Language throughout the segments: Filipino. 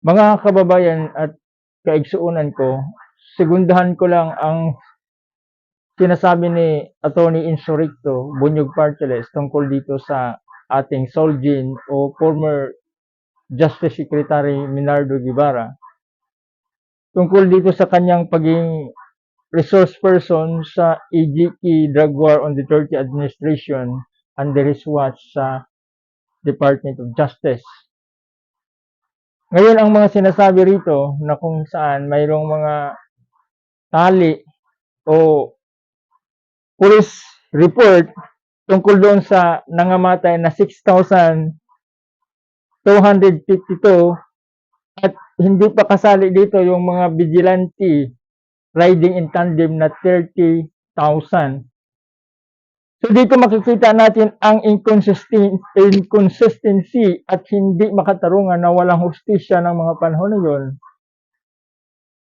Mga kababayan at kaigsuunan ko, segundahan ko lang ang sinasabi ni Attorney Insurrecto Bunyog Parteles tungkol dito sa ating Solgin o former Justice Secretary Minardo Guevara tungkol dito sa kanyang paging resource person sa EGK drug war on Duterte administration under his watch sa Department of Justice. Ngayon, ang mga sinasabi rito na kung saan mayroong mga tali o police report tungkol doon sa nangamatay na 6,252 at hindi pa kasali dito yung mga vigilante riding in tandem na 30,000. So dito makikita natin ang inconsistency at hindi makatarungan na walang hustisya ng mga panahon na yun.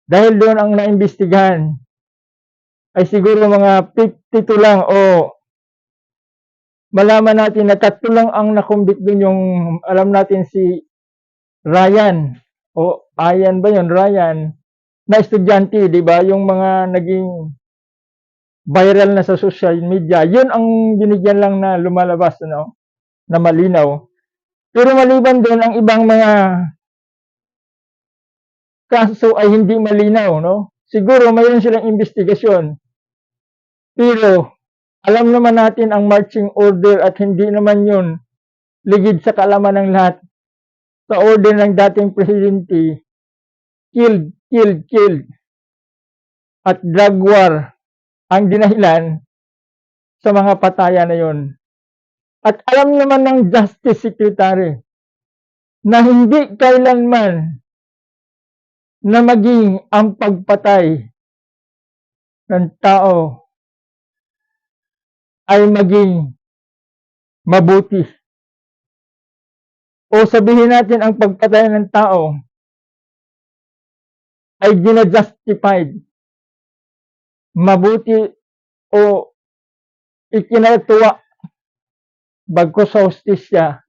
Dahil doon ang naimbestigahan ay siguro mga 52 lang o malaman natin na 3 lang ang nakumbit doon, yung alam natin si Ryan o Ayan ba yun, Ryan, na estudyante, di ba? Yung mga naging viral na sa social media, yun ang binigyan lang na lumalabas, no? Na malinaw. Pero maliban doon, ang ibang mga kaso ay hindi malinaw, no? Siguro mayroon silang investigasyon. Pero alam naman natin ang marching order at hindi naman yun ligid sa kaalaman ng lahat. Sa order ng dating presidente, killed. At drug war ang dinahilan sa mga patayan na yun. At alam naman ng Justice Secretary na hindi kailanman na maging ang pagpatay ng tao ay maging mabuti. O sabihin natin ang pagpatay ng tao ay gina-justified, mabuti o ikinatuwa, bagkus sa hustisya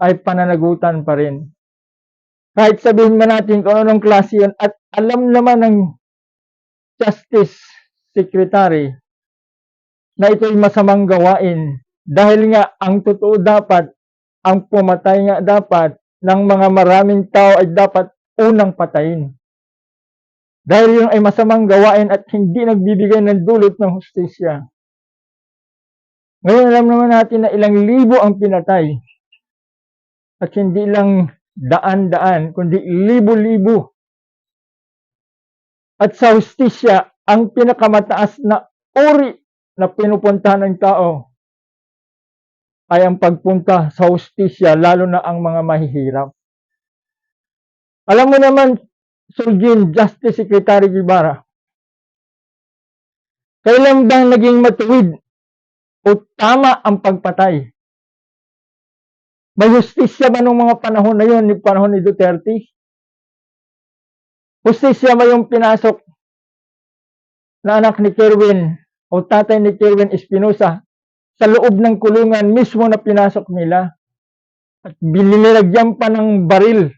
ay pananagutan pa rin. Kahit sabihin man natin kung anong klase yun, at alam naman ng Justice Secretary na ito'y masamang gawain dahil nga ang totoo dapat, ang pumatay nga dapat ng mga maraming tao ay dapat unang patayin. Dahil yun ay masamang gawain at hindi nagbibigay ng dulot ng hustisya. Ngayon alam naman natin na ilang libo ang pinatay. At hindi lang daan-daan, kundi libo-libo. At sa hustisya, ang pinakamataas na uri na pinupuntahan ng tao ay ang pagpunta sa hustisya, lalo na ang mga mahihirap. Alam mo naman, Solgin, Justice Secretary Guevara, kailan bang naging matuwid o tama ang pagpatay? May hustisya ba nung mga panahon na yun, panahon ni Duterte? Hustisya ba yung pinasok na anak ni Kerwin o tatay ni Kerwin Espinosa sa loob ng kulungan mismo na pinasok nila at binilagyan pa ng baril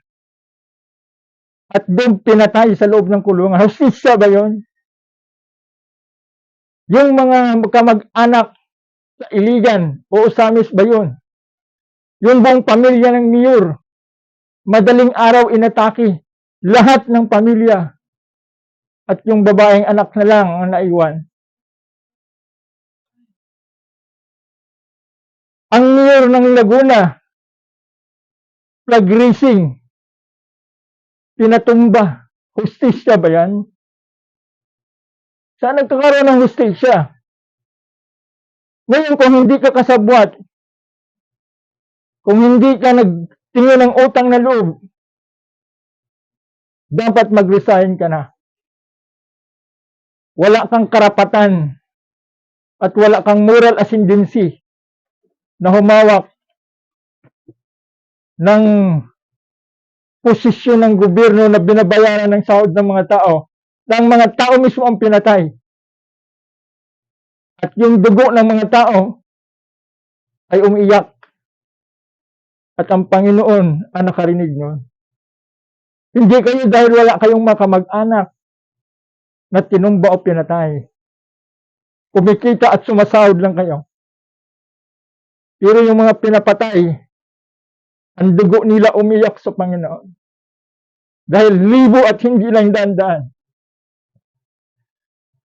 at doon pinatay sa loob ng kulungan? Hustisya ba yun? Yung mga kamag-anak sa Iligan o Osamis ba yun? Yung buong pamilya ng mayor, madaling araw inatake lahat ng pamilya at yung babaeng anak na lang ang naiwan. Ang mayor ng Laguna, flag racing, pinatumba. Hustisya ba yan? Saan nagkakaroon ng hustisya? Ngayon, kung hindi ka kasabwat, kung hindi ka nagtingin ng utang na loob, dapat mag-resign ka na. Wala kang karapatan at wala kang moral ascendancy na humawak ng posisyon ng gobyerno na binabayaran ng sahod ng mga tao, ng mga tao mismo ang pinatay. At yung dugo ng mga tao ay umiiyak. At ang Panginoon ang nakarinig nun. Hindi kayo dahil wala kayong makamag-anak na tinumba o pinatay. Kumikita at sumasahod lang kayo. Pero yung mga pinapatay, ang dugo nila umiyak sa Panginoon. Dahil libo at hindi lang daan-daan.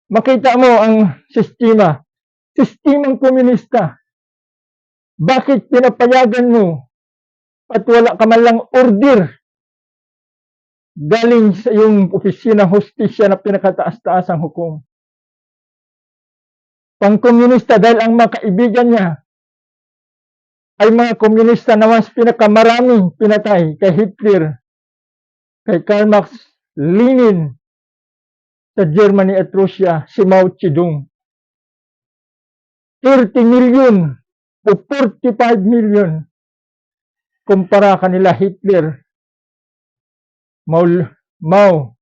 Makita mo ang sistemang komunista. Bakit pinapayagan mo at wala ka man lang order galing sa iyong opisina hustisya na pinakataas-taas ang hukom? Pang-komunista dahil ang mga kaibigan niya ay mga komunista na mas pinakamaraming pinatay kay Hitler, kay Karl Marx, Lenin, sa Germany at Russia, si Mao Zedong. 30 million o 45 million kumpara kanila Hitler, Mao,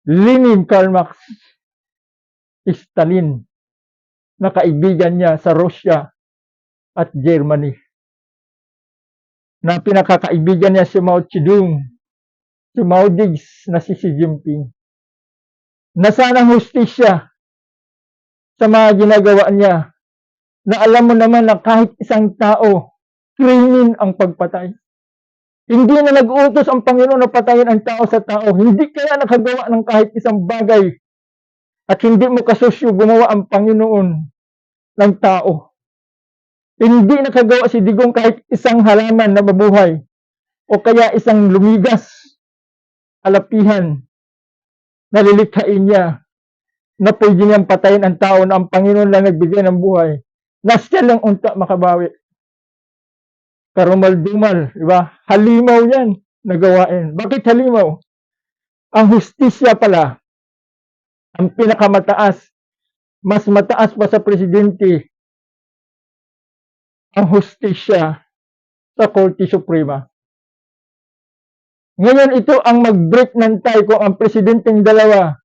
Lenin, Karl Marx, Stalin, na kaibigan niya sa Russia at Germany. Na pinakakaibigan niya si Mao Zedong, si Mao Diggs na si Xi Jinping. Nasaan ang hustisya sa mga ginagawa niya na alam mo naman na kahit isang tao, krimen ang pagpatay. Hindi na nag-utos ang Panginoon na patayin ang tao sa tao. Hindi kaya nakagawa ng kahit isang bagay at hindi mo kasusyo gumawa ang Panginoon ng tao. Hindi nakagawa si Digong kahit isang halaman na mabuhay o kaya isang lumigas, alapihan, na lilikhain niya na pwede niyang patayin ang tao na ang Panginoon lang nagbigay ng buhay, na siya lang unta makabawi. Karumal-dumal, di ba? Halimaw yan nagawain. Bakit halimaw? Ang hustisya pala, ang pinakamataas, mas mataas pa sa presidente, ang hustisya sa Korte Suprema. Ngayon ito ang mag-break ng tie kung ang presidenteng dalawa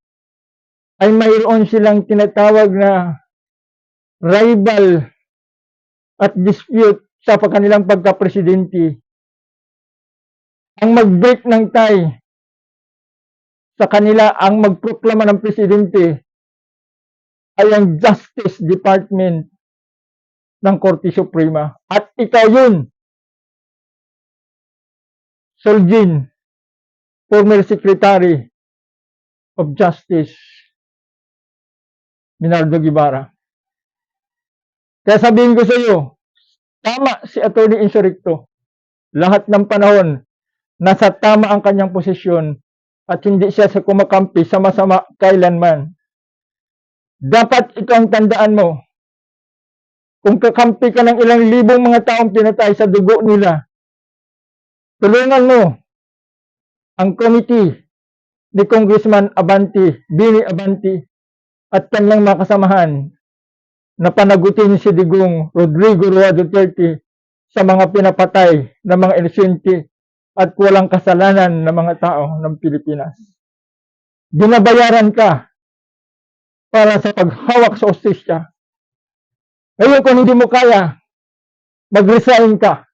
ay mayroon silang tinatawag na rival at dispute sa kanilang pagka-presidente. Ang mag-break ng tie sa kanila, ang magproklama ng presidente ay ang Justice Department ng Korte Suprema. At ikaw yun, Solzhin, former Secretary of Justice, Minardo Guevara. Kaya sabihin ko sa iyo, tama si Atty. Insurrecto. Lahat ng panahon, nasa tama ang kanyang posisyon at hindi siya sa kumakampi sa masama kailanman. Dapat ito ang tandaan mo. Kung kakampi ka ng ilang libong mga taong pinatay sa dugo nila, tulungan mo ang committee ni Congressman Abante, Bini Abante, at kanyang mga kasamahan na panagutin si Digong Rodrigo Roa Duterte sa mga pinapatay ng mga inosente at walang kasalanan ng mga tao ng Pilipinas. Binabayaran ka para sa paghawak sa hustisya. Ngayon kung hindi mo kaya, mag-resign ka.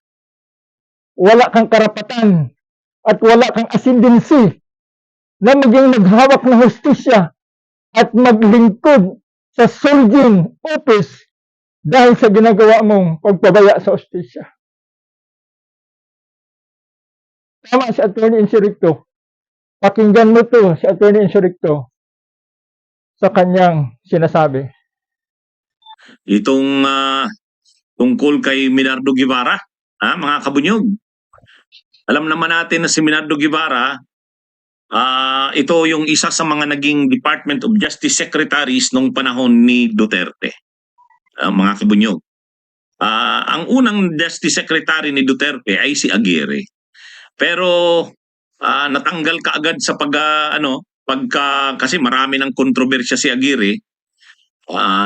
Wala kang karapatan at wala kang ascendancy na maging naghawak ng hustisya at maglingkod sa Solzhin office dahil sa ginagawa mong pagpabaya sa hustisya. Tama si Atty. Insurrecto. Pakinggan mo to si Atty. Insurrecto sa kanyang sinasabi. Itong tungkol kay Minardo Guevara, mga kabunyog. Alam naman natin na si Minardo Guevara, ito yung isa sa mga naging Department of Justice Secretaries nung panahon ni Duterte. Mga kabunyog. Ang unang Justice Secretary ni Duterte ay si Aguirre. Pero natanggal kaagad sa kasi marami ng kontrobersya si Aguirre.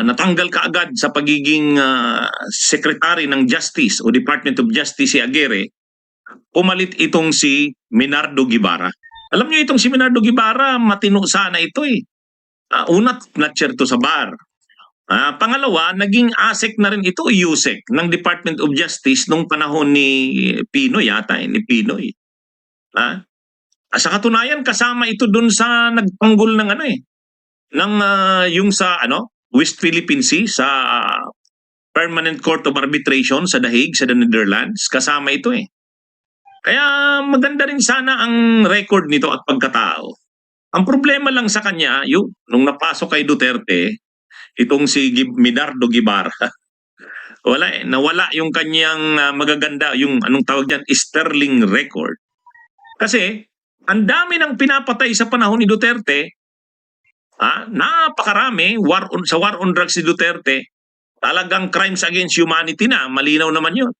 Natanggal kaagad sa pagiging Secretary ng Justice o Department of Justice si Aguirre. Pumalit itong si Minardo Guevara. Alam niyo itong si Minardo Guevara, matino sana ito eh. Una, natcher to sa bar. Pangalawa, naging ASEC na rin ito, USEC, ng Department of Justice nung panahon ni Pinoy yata, ni Pinoy. Sa katunayan, kasama ito dun sa nagtanggol ng yung sa West Philippine Sea, sa Permanent Court of Arbitration sa The Hague, sa the Netherlands. Kasama ito eh. Kaya maganda rin sana ang record nito at pagkatao. Ang problema lang sa kanya, nung napasok kay Duterte, itong si Minardo Guevara, nawala yung kanyang magaganda, yung anong tawag dyan, sterling record. Kasi, ang dami ng pinapatay sa panahon ni Duterte, napakarami, sa war on drugs ni Duterte, talagang crimes against humanity na, malinaw naman yun.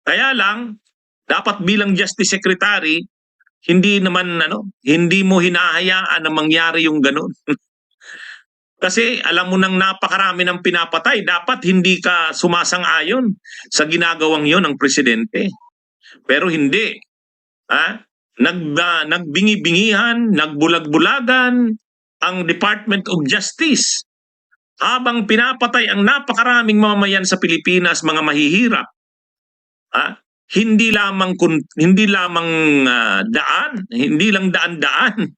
Kaya lang, dapat bilang Justice Secretary, hindi mo hinahayaan na mangyari yung ganun. Kasi alam mo nang napakarami ng pinapatay, dapat hindi ka sumasang-ayon sa ginagawang yon ng presidente. Pero hindi. Nagbingi-bingihan, nagbulag-bulagan ang Department of Justice habang pinapatay ang napakaraming mamamayan sa Pilipinas, mga mahihirap. Hindi lamang daan, hindi lang daan-daan.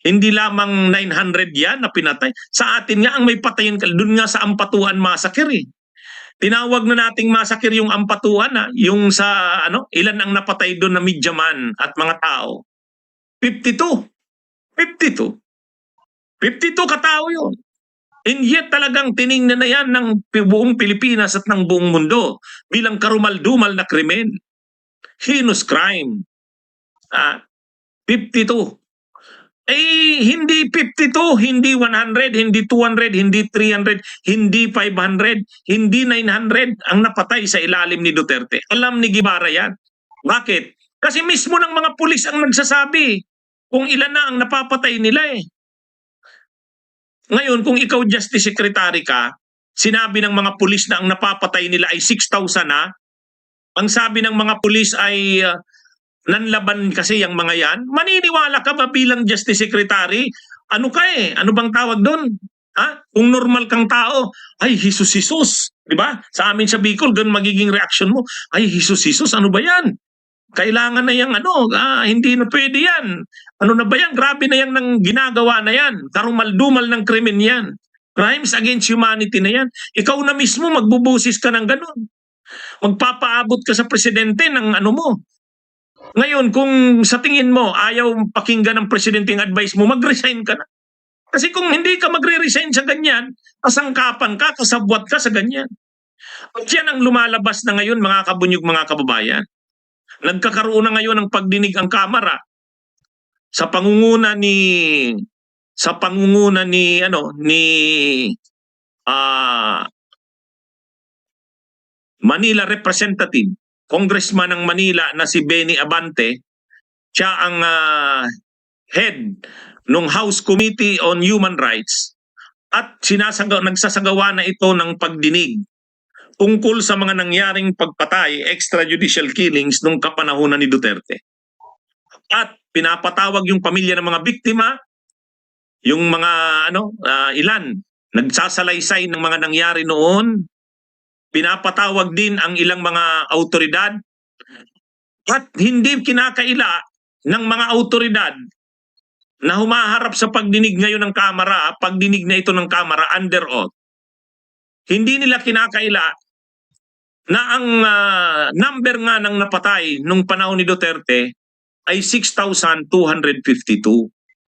Hindi lamang 900 yan na pinatay. Sa atin nga ang may patayin, doon nga sa Ampatuan Massacre eh. Tinawag na nating massacre yung Ampatuan, yung sa ilan ang napatay doon na midyaman at mga tao. 52 katao yun. And yet talagang tiningnan na yan ng buong Pilipinas at ng buong mundo bilang karumal-dumal na krimen. Heinous crime. 52. Hindi 52, hindi 100, hindi 200, hindi 300, hindi 500, hindi 900 ang napatay sa ilalim ni Duterte. Alam ni Guevara yan. Bakit? Kasi mismo ng mga pulis ang nagsasabi kung ilan na ang napapatay nila eh. Ngayon, kung ikaw Justice Secretary ka, sinabi ng mga pulis na ang napapatay nila ay 6,000 na, ang sabi ng mga pulis ay nanlaban kasi yung mga yan, maniniwala ka ba bilang Justice Secretary? Ano bang tawag doon? Kung normal kang tao, ay Jesus. Di ba? Sa amin sa Bicol, ganun magiging reaction mo. Ay Jesus, ano ba yan? Kailangan na yung hindi na pwede yan. Ano na ba yan? Grabe na yan ng ginagawa na yan. Karumal-dumal ng krimen yan. Crimes against humanity na yan. Ikaw na mismo magbubusis ka ng ganun. Magpapaabot ka sa presidente ng mo. Ngayon, kung sa tingin mo ayaw pakinggan ng presidente ang advice mo, mag-resign ka na. Kasi kung hindi ka magre-resign sa ganyan, kasangkapan ka, kasabwat ka sa ganyan. At yan ang lumalabas na ngayon, mga kabunyog, mga kababayan. Nagkakaroon na ngayon ng pagdinig ang Kamara sa pangunguna ni Manila Representative, Congressman ng Manila na si Benny Abante. Siya ang head ng House Committee on Human Rights at nagsasagawa na ito ng pagdinig tungkol sa mga nangyaring pagpatay, extrajudicial killings nung kapanahunan ni Duterte. At pinapatawag yung pamilya ng mga biktima, yung mga ilan nagsasalaysay ng mga nangyari noon. Pinapatawag din ang ilang mga autoridad at hindi kinakaila ng mga autoridad na humaharap sa pagdinig ngayon ng Kamara, pagdinig na ito ng Kamara under oath. Hindi nila kinakaila na ang number nga ng napatay nung panahon ni Duterte ay 6,252.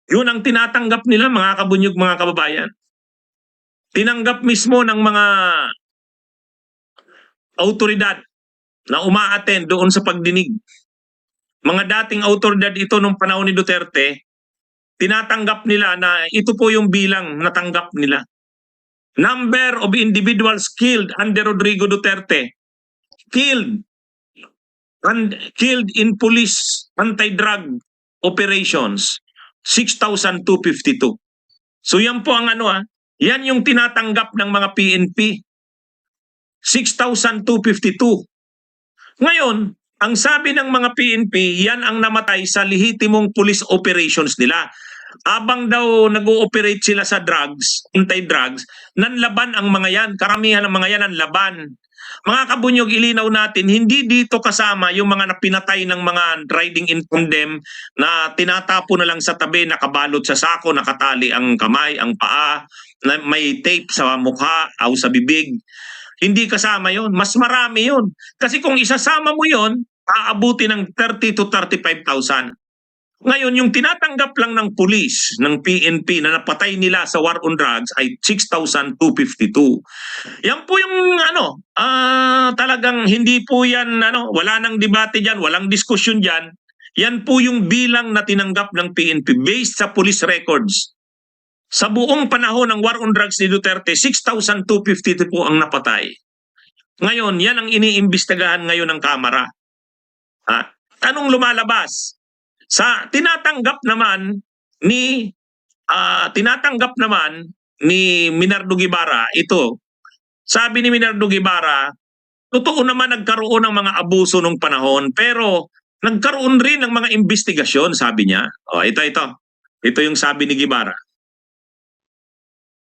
Yun ang tinatanggap nila, mga kabunyog, mga kababayan. Tinanggap mismo ng mga autoridad na umaattend doon sa pagdinig. Mga dating autoridad ito nung panahon ni Duterte, tinatanggap nila na ito po yung bilang natanggap nila. Number of individuals killed under Rodrigo Duterte, killed in police anti-drug operations, 6,252. So yan po ang yan yung tinatanggap ng mga PNP. 6,252. Ngayon, ang sabi ng mga PNP, yan ang namatay sa lehitimong police operations nila. Abang daw nag-ooperate sila sa drugs, anti-drugs, nanlaban ang mga yan. Karamihan ng mga yan ang laban. Mga kabunyog, ilinaw natin, hindi dito kasama yung mga napinatay ng mga riding in tandem na tinatapo na lang sa tabi, nakabalot sa sako, nakatali ang kamay, ang paa, na may tape sa mukha o sa bibig. Hindi kasama yon. Mas marami yon. Kasi kung isasama mo yon, aabuti ng 30 to 35,000. Ngayon, yung tinatanggap lang ng pulis, ng PNP na napatay nila sa war on drugs ay 6,252. Yan po yung talagang hindi po yan, wala nang debate dyan, walang diskusyon dyan. Yan po yung bilang na tinanggap ng PNP based sa police records. Sa buong panahon ng war on drugs ni Duterte, 6,252 po ang napatay. Ngayon, yan ang iniimbestigahan ngayon ng Kamara. Anong lumalabas? Sa tinatanggap naman ni Minardo Guevara, ito, sabi ni Minardo Guevara, totoo naman nagkaroon ng mga abuso nung panahon, pero nagkaroon rin ng mga investigasyon, sabi niya. Ito yung sabi ni Guevara.